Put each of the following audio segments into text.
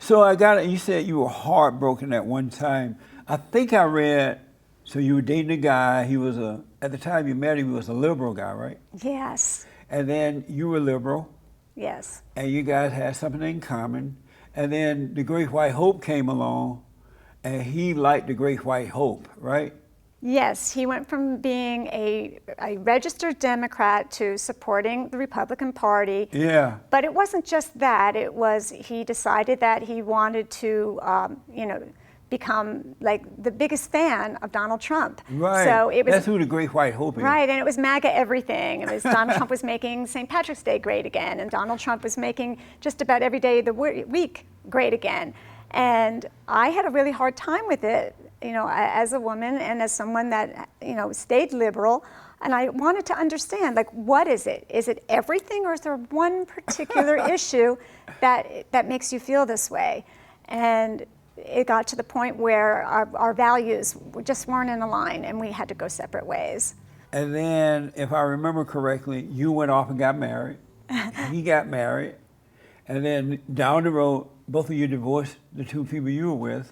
So I got it. You said you were heartbroken at one time. I think I read. So you were dating a guy. He was at the time you met him, he was a liberal guy, right? Yes. And then you were liberal. Yes. And you guys had something in common. And then the Great White Hope came along, and he liked the Great White Hope, right? Yes, he went from being a registered Democrat to supporting the Republican Party. Yeah. But it wasn't just that. It was he decided that he wanted to, become like the biggest fan of Donald Trump. Right. So it was, that's who the Great White Hope is. Right, and it was MAGA everything. It was Donald Trump was making St. Patrick's Day great again, and Donald Trump was making just about every day of the week great again. And I had a really hard time with it, as a woman and as someone that, stayed liberal. And I wanted to understand, like, what is it? Is it everything, or is there one particular issue that makes you feel this way? And it got to the point where our values just weren't in a line, and we had to go separate ways. And then, if I remember correctly, you went off and got married. He got married. And then down the road, both of you divorced the two people you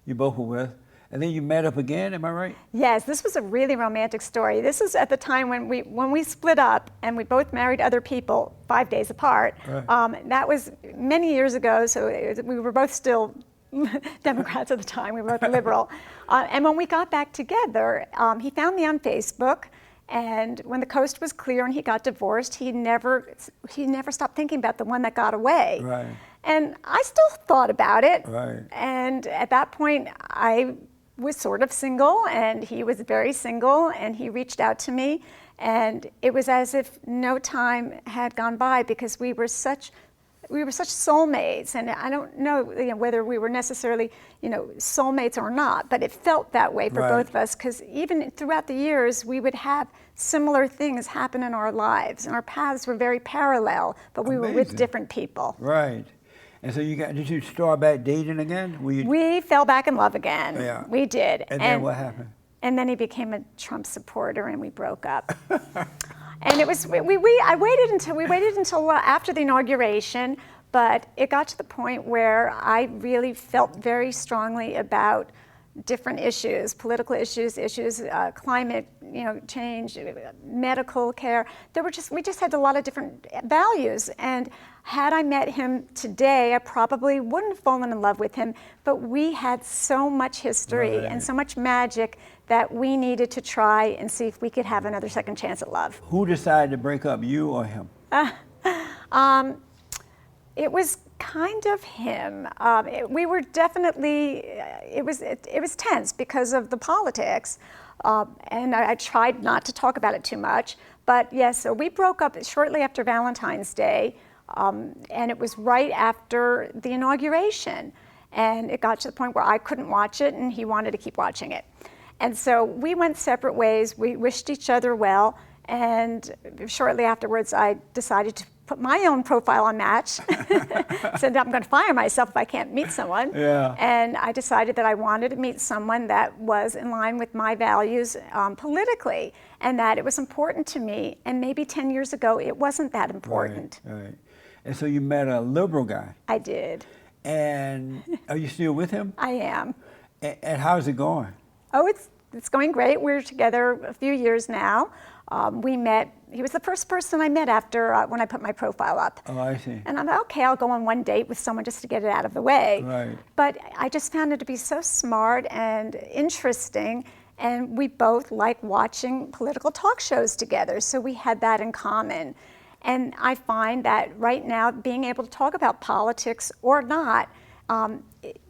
both were with. And then you met up again, am I right? Yes, this was a really romantic story. This is at the time when we split up and we both married other people 5 days apart. Right. That was many years ago, so we were both still Democrats at the time. We were both liberal. And when we got back together, he found me on Facebook. And when the coast was clear and he got divorced, he never stopped thinking about the one that got away. Right. And I still thought about it. Right. And at that point, I was sort of single, and he was very single, and he reached out to me. And it was as if no time had gone by, because we were such soulmates, and I don't know, whether we were necessarily, soulmates or not, but it felt that way for both of us, because even throughout the years, we would have similar things happen in our lives, and our paths were very parallel, but we were with different people. Right. And so did you start back dating again? We fell back in love again. Yeah. We did. And then what happened? And then he became a Trump supporter, and we broke up. And it was I waited until after the inauguration, but it got to the point where I really felt very strongly about different issues, political issues, climate, change, medical care. We just had a lot of different values. And had I met him today, I probably wouldn't have fallen in love with him. But we had so much history and so much magic that we needed to try and see if we could have another second chance at love. Who decided to break up, you or him? It was kind of him. We were definitely, it was tense because of the politics, and I tried not to talk about it too much. But yes, so we broke up shortly after Valentine's Day, and it was right after the inauguration. And it got to the point where I couldn't watch it, and he wanted to keep watching it. And so we went separate ways. We wished each other well, and shortly afterwards, I decided to put my own profile on Match. Said I'm going to fire myself if I can't meet someone. Yeah. And I decided that I wanted to meet someone that was in line with my values politically, and that it was important to me. And maybe 10 years ago, it wasn't that important. Right. And so you met a liberal guy. I did. And are you still with him? I am. And how's it going? Oh, it's going great. We're together a few years now. We met, he was the first person I met after when I put my profile up. Oh, I see. And I'm like, okay, I'll go on one date with someone just to get it out of the way. Right. But I just found it to be so smart and interesting, and we both like watching political talk shows together, so we had that in common. And I find that right now, being able to talk about politics or not,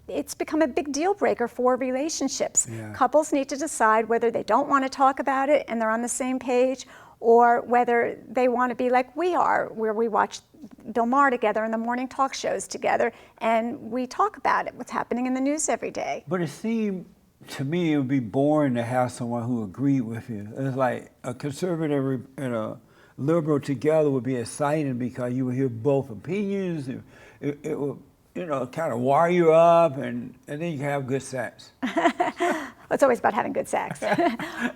it's become a big deal breaker for relationships. Yeah. Couples need to decide whether they don't want to talk about it and they're on the same page, or whether they want to be like we are, where we watch Bill Maher together in the morning talk shows together, and we talk about it, what's happening in the news every day. But it seemed to me it would be boring to have someone who agreed with you. It's like a conservative and a liberal together would be exciting, because you would hear both opinions. It would, kind of wire you up, and then you can have good sex. It's always about having good sex.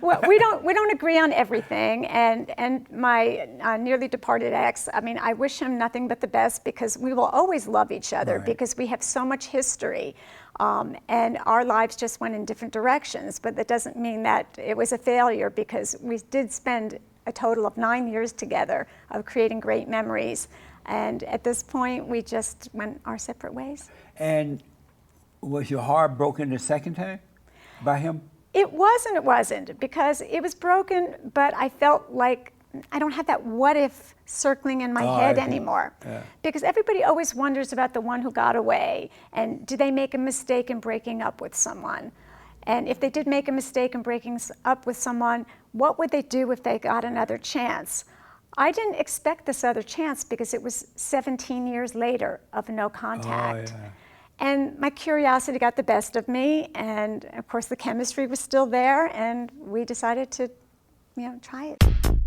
Well, we don't agree on everything, and my nearly departed ex, I mean, I wish him nothing but the best, because we will always love each other, Right. because we have so much history, and our lives just went in different directions. But that doesn't mean that it was a failure, because we did spend a total of 9 years together of creating great memories. And at this point, we just went our separate ways. And was your heart broken the second time by him? It wasn't, because it was broken, but I felt like I don't have that what if circling in my head anymore. Yeah. Because everybody always wonders about the one who got away, and did they make a mistake in breaking up with someone? And if they did make a mistake in breaking up with someone, what would they do if they got another chance? I didn't expect this other chance, because it was 17 years later of no contact. Oh, yeah. And my curiosity got the best of me, and of course the chemistry was still there, and we decided to, try it.